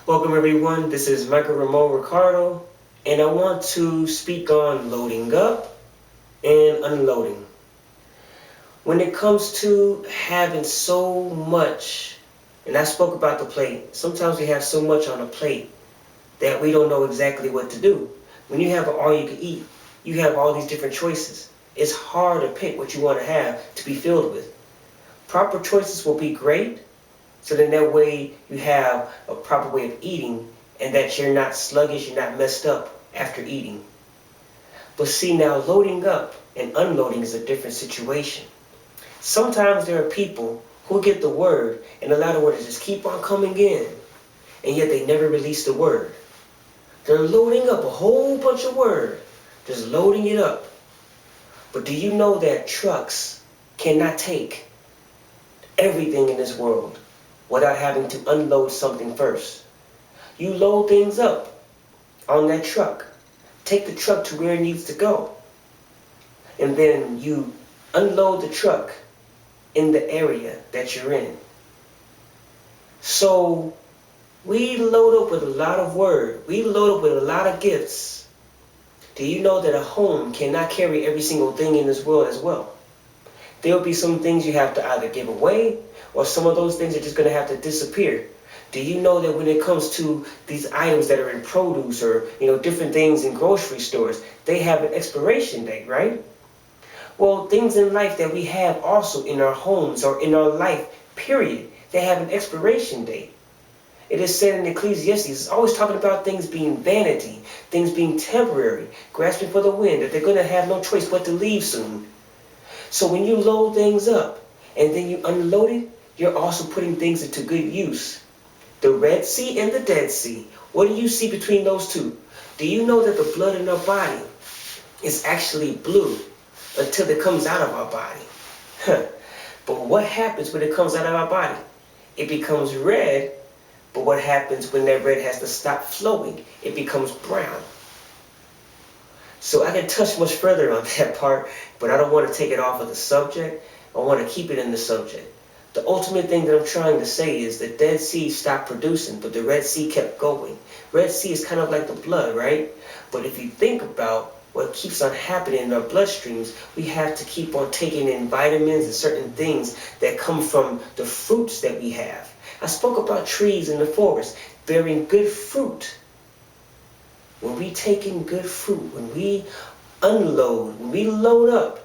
Welcome everyone, this is Ricardo, and I want to speak on loading up and unloading. When it comes to having so much, and I spoke about the plate, sometimes we have so much on a plate that we don't know exactly what to do. When you have all you can eat, you have all these different choices. It's hard to pick what you want to have to be filled with. Proper choices will be great, so then that way you have a proper way of eating and that you're not sluggish, you're not messed up after eating. But see, now loading up and unloading is a different situation. Sometimes there are people who get the word and allow the word to just keep on coming in, and yet they never release the word. They're loading up a whole bunch of word, just loading it up. But do you know that trucks cannot take everything in this world without having to unload something first? You load things up on that truck, take the truck to where it needs to go, and then you unload the truck in the area that you're in. So we load up with a lot of word. We load up with a lot of gifts. Do you know that a home cannot carry every single thing in this world as well? There will be some things you have to either give away, or some of those things are just going to have to disappear. Do you know that when it comes to these items that are in produce or different things in grocery stores, they have an expiration date, right? Well, things in life that we have also in our homes or in our life, period, they have an expiration date. It is said in Ecclesiastes, it's always talking about things being vanity, things being temporary, grasping for the wind, that they're going to have no choice but to leave soon. So when you load things up and then you unload it, you're also putting things into good use. The Red Sea and the Dead Sea, what do you see between those two? Do you know that the blood in our body is actually blue until it comes out of our body? But what happens when it comes out of our body? It becomes red, but what happens when that red has to stop flowing? It becomes brown. So I can touch much further on that part, but I don't want to take it off of the subject. I want to keep it in the subject. The ultimate thing that I'm trying to say is the Dead Sea stopped producing, but the Red Sea kept going. Red Sea is kind of like the blood, right? But if you think about what keeps on happening in our bloodstreams, we have to keep on taking in vitamins and certain things that come from the fruits that we have. I spoke about trees in the forest bearing good fruit. When we take in good fruit, when we unload, when we load up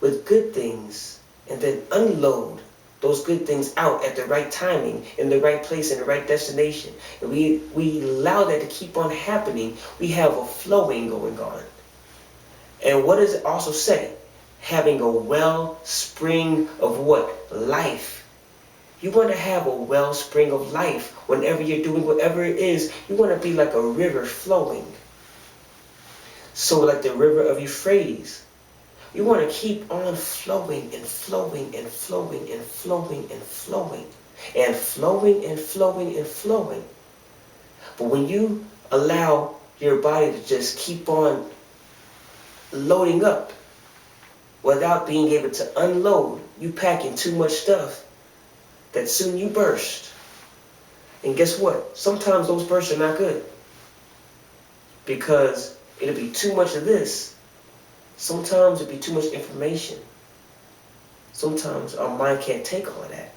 with good things and then unload those good things out at the right timing, in the right place, in the right destination, and we allow that to keep on happening, we have a flowing going on. And what does it also say? Having a wellspring of what? Life. You want to have a wellspring of life whenever you're doing whatever it is. You want to be like a river flowing. So like the river of Euphrates. You want to keep on flowing and flowing and flowing and flowing and flowing and flowing and flowing and flowing. But when you allow your body to just keep on loading up without being able to unload, you packing too much stuff that soon you burst. And guess what? Sometimes those bursts are not good because it'll be too much of this. Sometimes it'll be too much information. Sometimes our mind can't take all of that.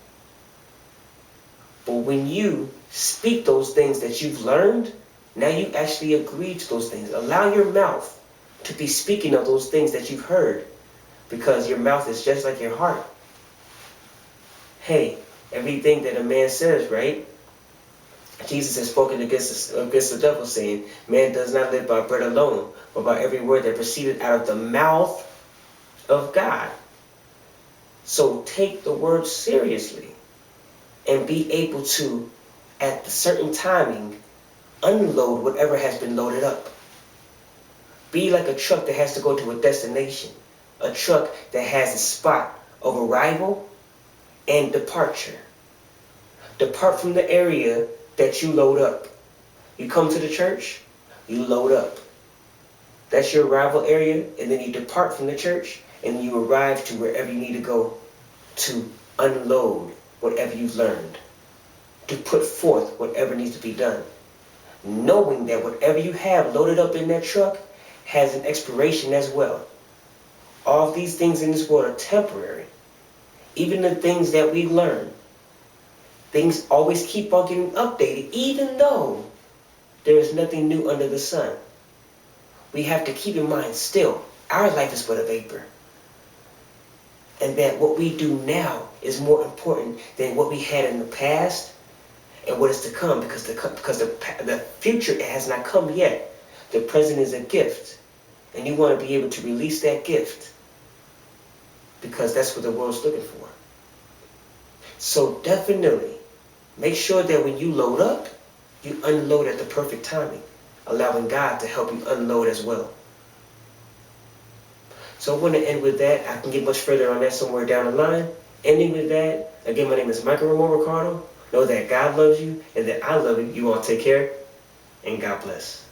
But when you speak those things that you've learned, now you actually agree to those things. Allow your mouth to be speaking of those things that you've heard, because your mouth is just like your heart. Hey, everything that a man says, right? Jesus has spoken against the devil, saying, man does not live by bread alone, but by every word that proceeded out of the mouth of God. So take the word seriously and be able to, at a certain timing, unload whatever has been loaded up. Be like a truck that has to go to a destination, a truck that has a spot of arrival and departure. Depart from the area that you load up. You come to the church, you load up. That's your arrival area, and then you depart from the church, and you arrive to wherever you need to go to unload whatever you've learned. to put forth whatever needs to be done, knowing that whatever you have loaded up in that truck has an expiration as well. All of these things in this world are temporary. Even the things that we learn, things always keep on getting updated, even though there is nothing new under the sun. We have to keep in mind still, our life is but a vapor. And that what we do now is more important than what we had in the past and what is to come, because the future has not come yet. The present is a gift, and you want to be able to release that gift, because that's what the world's looking for. So definitely make sure that when you load up, you unload at the perfect timing, allowing God to help you unload as well. So I want to end with that. I can get much further on that somewhere down the line. Ending with that, again, my name is Ricardo. Know that God loves you and that I love you. You all take care, and God bless.